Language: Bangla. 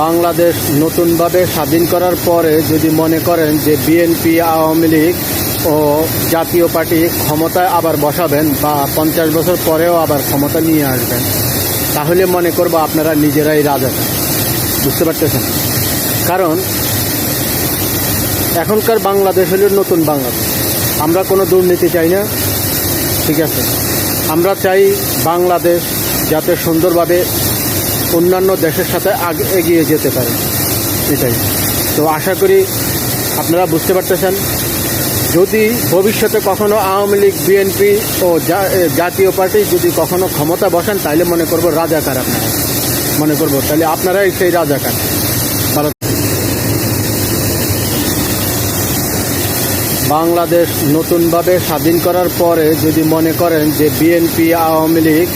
বাংলাদেশ নতুনভাবে স্বাধীন করার পরে যদি মনে করেন যে বিএনপি, আওয়ামী লীগ ও জাতীয় পার্টি ক্ষমতায় আবার বসাবেন বা 50 বছর পরেও আবার ক্ষমতা নিয়ে আসবেন, তাহলে মনে করব আপনারা নিজেরাই রাজাকার। বুঝতে পারতেছেন? কারণ এখনকার বাংলাদেশ হলো নতুন বাংলাদেশ। আমরা কোনো দুর্নীতি চাই না, ঠিক আছে? আমরা চাই বাংলাদেশ যাতে সুন্দরভাবে অন্যান্য দেশের সাথে এগিয়ে যেতে পারে, এটাই। তো আশা করি আপনারা বুঝতে পারতেছেন। যদি ভবিষ্যতে কখনো আওয়ামী লীগ, বিএনপি ও জাতীয় পার্টি যদি কখনো ক্ষমতা বসান, তাহলে মনে করব রাজাকার আপনারা, মনে করব তাহলে আপনারাই সেই রাজাকার। বাংলাদেশ নতুনভাবে স্বাধীন করার পরে যদি মনে করেন যে বিএনপি, আওয়ামী লীগ